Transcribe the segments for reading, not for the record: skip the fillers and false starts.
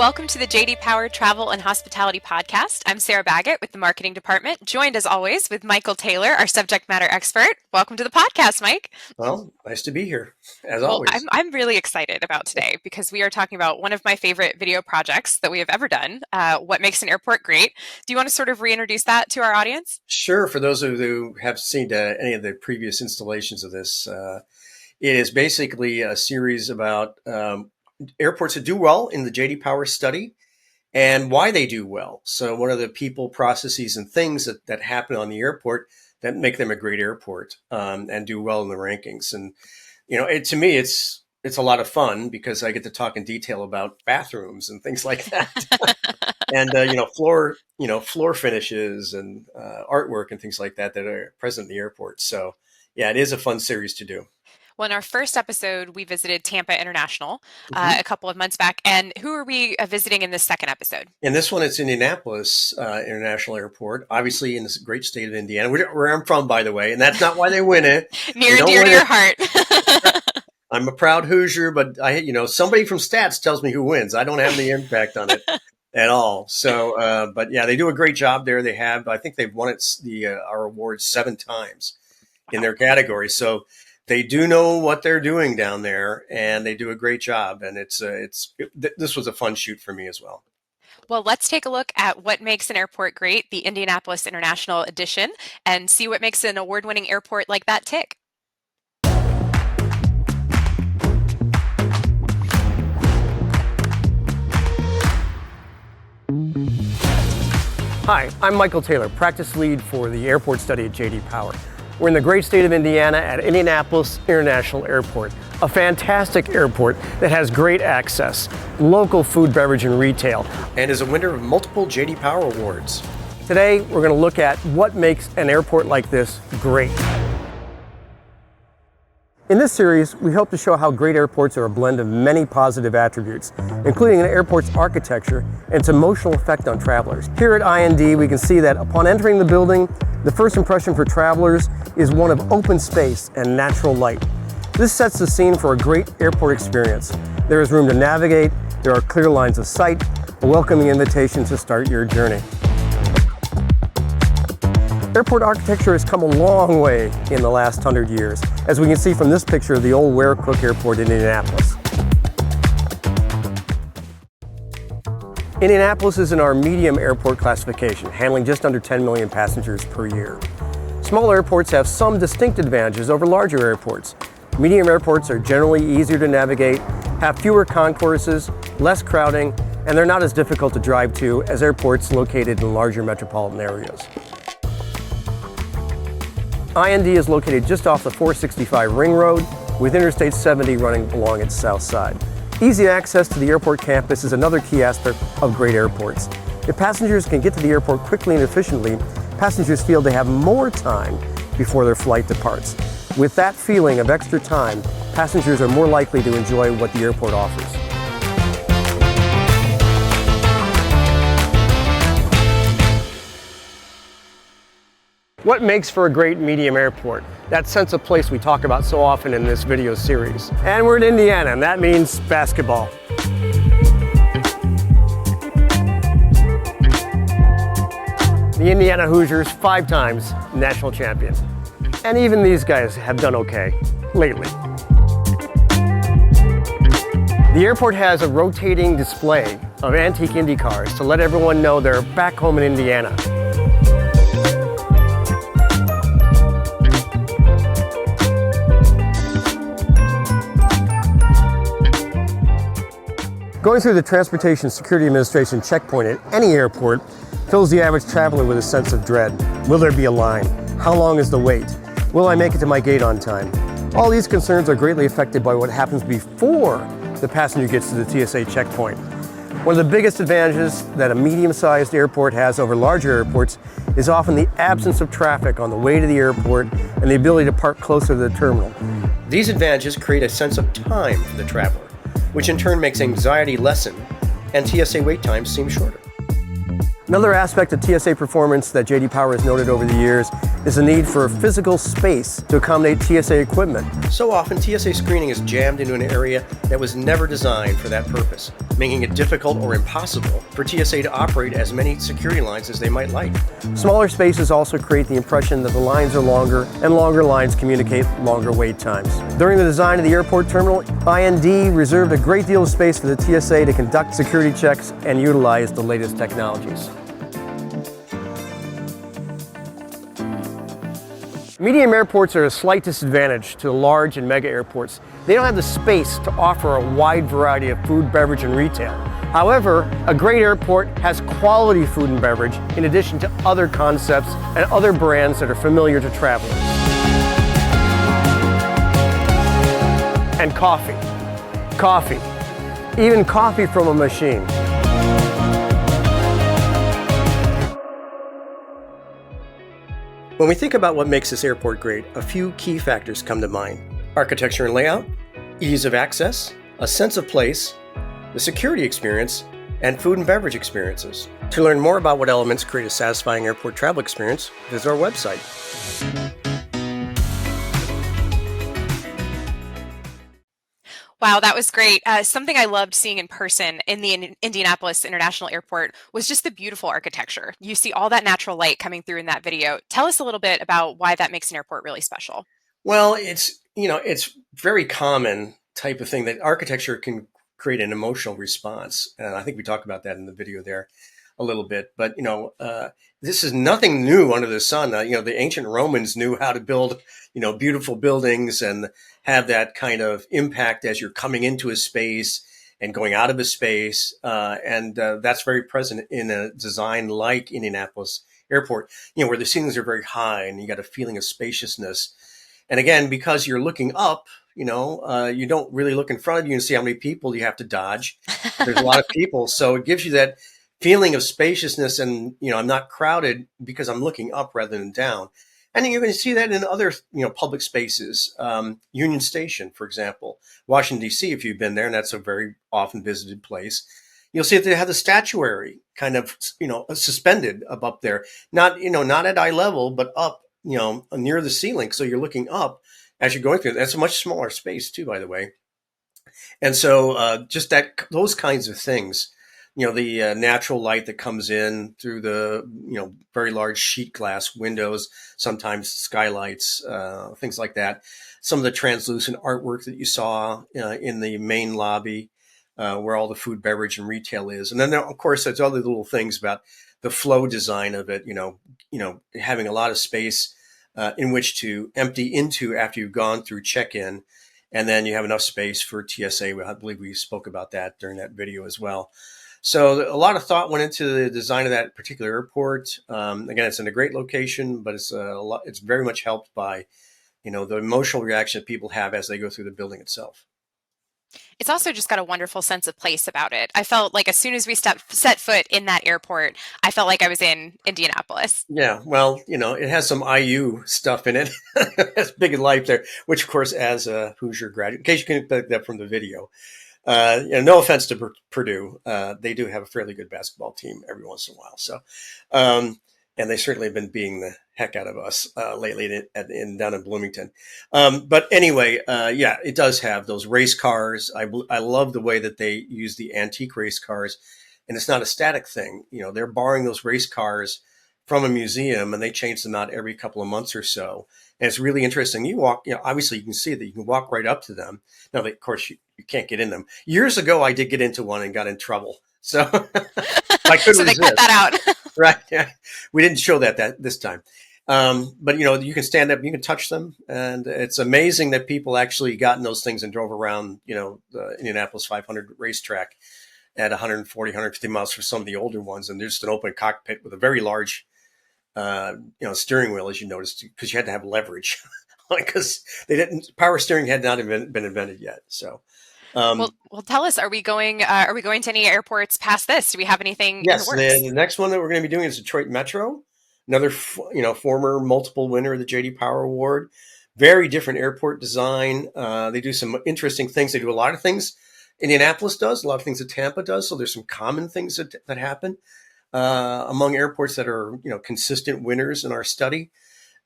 welcome to the JD Power Travel and Hospitality Podcast. I'm Sarah Baggett with the Marketing Department, joined as always with Michael Taylor, our subject matter expert. Welcome to the podcast, Mike. Well, nice to be here, as always. I'm really excited about today because we are talking about one of my favorite video projects that we have ever done, what makes an airport great. Do you want to sort of reintroduce that to our audience? Sure. For those of you who have seen any of the previous installations of this, it is basically a series about airports that do well in the JD Power study and why they do well. So what are the people, processes, and things that happen on the airport that make them a great airport and do well in the rankings? And, to me, it's a lot of fun because I get to talk in detail about bathrooms and things like that. And, floor finishes and artwork and things like that are present in the airport. So, yeah, it is a fun series to do. Well, in our first episode, we visited Tampa International a couple of months back. And who are we visiting in this second episode? In this one, it's Indianapolis International Airport, obviously in this great state of Indiana, where I'm from, by the way. And that's not why they win it. Near and dear to your heart. I'm a proud Hoosier, but somebody from stats tells me who wins. I don't have any impact on it at all. So, but yeah, they do a great job there. I think they've won our awards 7 times in their category. So they do know what they're doing down there, and they do a great job. And this was a fun shoot for me as well. Well, let's take a look at what makes an airport great, the Indianapolis International Edition, and see what makes an award-winning airport like that tick. Hi, I'm Michael Taylor, practice lead for the airport study at JD Power. We're in the great state of Indiana at Indianapolis International Airport, a fantastic airport that has great access, local food, beverage, and retail. And is a winner of multiple JD Power awards. Today, we're going to look at what makes an airport like this great. In this series, we hope to show how great airports are a blend of many positive attributes, including an airport's architecture and its emotional effect on travelers. Here at IND, we can see that upon entering the building, the first impression for travelers is one of open space and natural light. This sets the scene for a great airport experience. There is room to navigate, there are clear lines of sight, a welcoming invitation to start your journey. Airport architecture has come a long way in the last 100 years, as we can see from this picture of the old Ware Cook Airport in Indianapolis. Indianapolis is in our medium airport classification, handling just under 10 million passengers per year. Small airports have some distinct advantages over larger airports. Medium airports are generally easier to navigate, have fewer concourses, less crowding, and they're not as difficult to drive to as airports located in larger metropolitan areas. IND is located just off the 465 Ring Road, with Interstate 70 running along its south side. Easy access to the airport campus is another key aspect of great airports. If passengers can get to the airport quickly and efficiently, passengers feel they have more time before their flight departs. With that feeling of extra time, passengers are more likely to enjoy what the airport offers. What makes for a great medium airport? That sense of place we talk about so often in this video series. And we're in Indiana, and that means basketball. The Indiana Hoosiers, 5 times national champion. And even these guys have done okay lately. The airport has a rotating display of antique Indy cars to let everyone know they're back home in Indiana. Going through the Transportation Security Administration checkpoint at any airport fills the average traveler with a sense of dread. Will there be a line? How long is the wait? Will I make it to my gate on time? All these concerns are greatly affected by what happens before the passenger gets to the TSA checkpoint. One of the biggest advantages that a medium-sized airport has over larger airports is often the absence of traffic on the way to the airport and the ability to park closer to the terminal. These advantages create a sense of time for the traveler, which in turn makes anxiety lessen and TSA wait times seem shorter. Another aspect of TSA performance that J.D. Power has noted over the years is the need for physical space to accommodate TSA equipment. So often, TSA screening is jammed into an area that was never designed for that purpose, making it difficult or impossible for TSA to operate as many security lines as they might like. Smaller spaces also create the impression that the lines are longer, and longer lines communicate longer wait times. During the design of the airport terminal, IND reserved a great deal of space for the TSA to conduct security checks and utilize the latest technologies. Medium airports are a slight disadvantage to large and mega airports. They don't have the space to offer a wide variety of food, beverage, and retail. However, a great airport has quality food and beverage in addition to other concepts and other brands that are familiar to travelers. And coffee. Coffee. Even coffee from a machine. When we think about what makes this airport great, a few key factors come to mind. Architecture and layout, ease of access, a sense of place, the security experience, and food and beverage experiences. To learn more about what elements create a satisfying airport travel experience, visit our website. Wow, that was great. Something I loved seeing in person in the Indianapolis International Airport was just the beautiful architecture. You see all that natural light coming through in that video. Tell us a little bit about why that makes an airport really special. Well, it's very common type of thing that architecture can create an emotional response. And I think we talked about that in the video there a little bit. But, this is nothing new under the sun. The ancient Romans knew how to build, beautiful buildings and have that kind of impact as you're coming into a space and going out of a space. And that's very present in a design like Indianapolis Airport, where the ceilings are very high and you got a feeling of spaciousness. And again, because you're looking up, you don't really look in front of you and see how many people you have to dodge. There's a lot of people. So it gives you that feeling of spaciousness and, I'm not crowded because I'm looking up rather than down. And you're going to see that in other, public spaces. Union Station, for example, Washington, D.C., if you've been there, and that's a very often visited place, you'll see that they have the statuary kind of, suspended up there. Not at eye level, but up, near the ceiling. So you're looking up as you're going through. That's a much smaller space too, by the way. And so just those kinds of things, the natural light that comes in through the, very large sheet glass windows, sometimes skylights, things like that. Some of the translucent artwork that you saw in the main lobby, where all the food, beverage, and retail is. And then, of course, there's other little things about the flow design of it, having a lot of space in which to empty into after you've gone through check-in. And then you have enough space for TSA. I believe we spoke about that during that video as well. So a lot of thought went into the design of that particular airport. Again, it's in a great location, but it's very much helped by, the emotional reaction that people have as they go through the building itself. It's also just got a wonderful sense of place about it. I felt like as soon as we set foot in that airport, I felt like I was in Indianapolis. Yeah, well, it has some IU stuff in it. It's big in life there, which, of course, as a Hoosier graduate, in case you can pick that from the video, no offense to Purdue, they do have a fairly good basketball team every once in a while. So, and they certainly have been beating the heck out of us lately down in Bloomington. But anyway, it does have those race cars. I love the way that they use the antique race cars, and it's not a static thing. They're borrowing those race cars from a museum, and they change them out every couple of months or so. And it's really interesting. You walk, obviously you can see that you can walk right up to them. Now, of course, you can't get in them. Years ago, I did get into one and got in trouble. So I couldn't so they resist. cut that out. Right. Yeah. We didn't show that this time. But, you can stand up, you can touch them. And it's amazing that people actually got in those things and drove around, the Indianapolis 500 racetrack at 140, 150 miles for some of the older ones. And there's just an open cockpit with a very large steering wheel, as you noticed, because you had to have leverage because power steering had not been invented yet. So, well, tell us, are we going to any airports past this? Do we have anything? Yes. In the works? The next one that we're going to be doing is Detroit Metro, another, former multiple winner of the J.D. Power Award, very different airport design. They do some interesting things. They do a lot of things Indianapolis does, a lot of things that Tampa does. So there's some common things that happen. among airports that are, consistent winners in our study.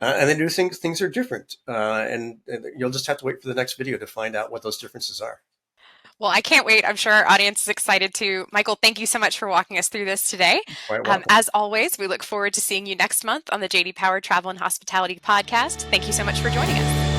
And then do things are different. And you'll just have to wait for the next video to find out what those differences are. Well, I can't wait. I'm sure our audience is excited too. Michael, thank you so much for walking us through this today. Quite welcome. As always, we look forward to seeing you next month on the JD Power Travel and Hospitality podcast. Thank you so much for joining us.